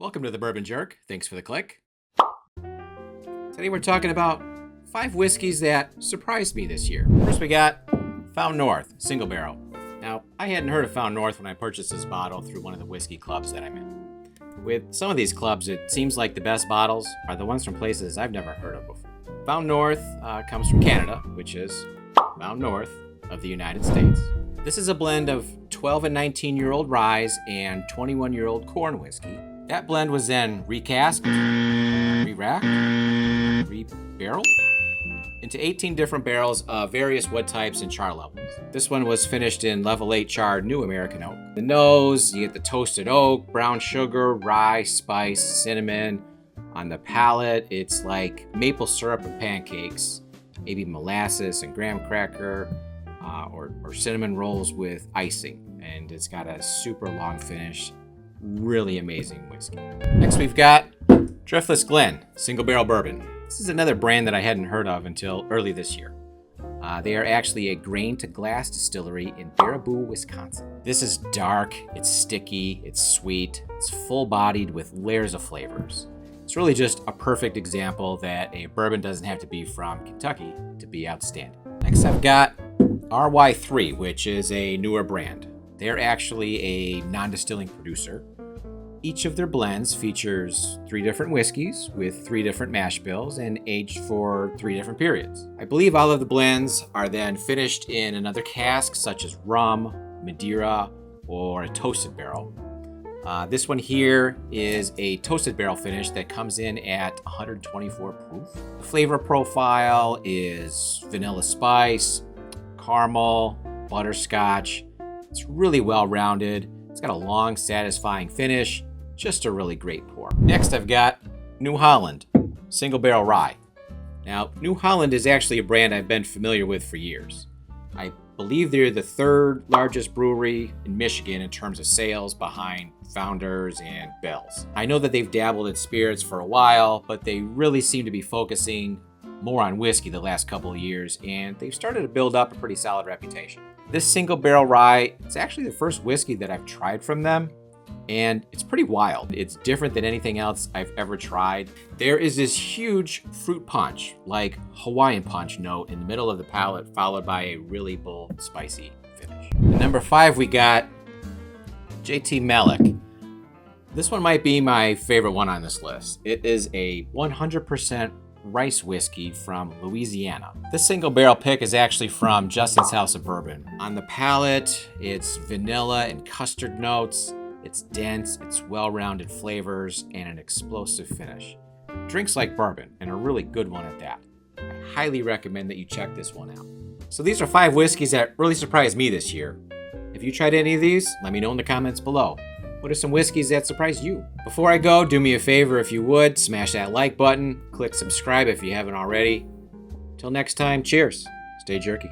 Welcome to the Bourbon Jerk. Thanks for the click. Today we're talking about 5 whiskeys that surprised me this year. First we got Found North, single barrel. Now, I hadn't heard of Found North when I purchased this bottle through one of the whiskey clubs that I'm in. With some of these clubs, it seems like the best bottles are the ones from places I've never heard of before. Found North comes from Canada, which is Found North of the United States. This is a blend of 12 and 19-year-old rye and 21-year-old corn whiskey. That blend was then recast, re-racked, re-barreled into 18 different barrels of various wood types and char levels. This one was finished in level 8 charred New American oak. The nose, you get the toasted oak, brown sugar, rye, spice, cinnamon. On the palate, it's like maple syrup and pancakes, maybe molasses and graham cracker, or cinnamon rolls with icing. And it's got a super long finish. Really amazing whiskey. Next we've got Driftless Glenn, single barrel bourbon. This is another brand that I hadn't heard of until early this year. They are actually a grain to glass distillery in Baraboo, Wisconsin. This is dark, it's sticky, it's sweet, it's full bodied with layers of flavors. It's really just a perfect example that a bourbon doesn't have to be from Kentucky to be outstanding. Next I've got RY3, which is a newer brand. They're actually a non-distilling producer. Each of their blends features 3 different whiskeys with 3 different mash bills and aged for 3 different periods. I believe all of the blends are then finished in another cask, such as rum, Madeira, or a toasted barrel. This one here is a toasted barrel finish that comes in at 124 proof. The flavor profile is vanilla spice, caramel, butterscotch. It's really well-rounded. It's got a long, satisfying finish. Just a really great pour. Next, I've got New Holland, single barrel rye. Now, New Holland is actually a brand I've been familiar with for years. I believe they're the 3rd largest brewery in Michigan in terms of sales, behind Founders and Bell's. I know that they've dabbled in spirits for a while, but they really seem to be focusing more on whiskey the last couple of years, and they've started to build up a pretty solid reputation. This single barrel rye, it's actually the first whiskey that I've tried from them, and it's pretty wild. It's different than anything else I've ever tried. There is this huge fruit punch, like Hawaiian punch note in the middle of the palate, followed by a really bold, spicy finish. At number 5, we got JTmik. This one might be my favorite one on this list. It is a 100% rice whiskey from Louisiana. This single barrel pick is actually from Justin's House of Bourbon. On the palate, it's vanilla and custard notes. It's dense, it's well-rounded flavors, and an explosive finish. Drinks like bourbon, and a really good one at that. I highly recommend that you check this one out. So these are 5 whiskeys that really surprised me this year. If you tried any of these, let me know in the comments below. What are some whiskeys that surprised you? Before I go, do me a favor if you would, smash that like button, click subscribe if you haven't already. Till next time, cheers. Stay jerky.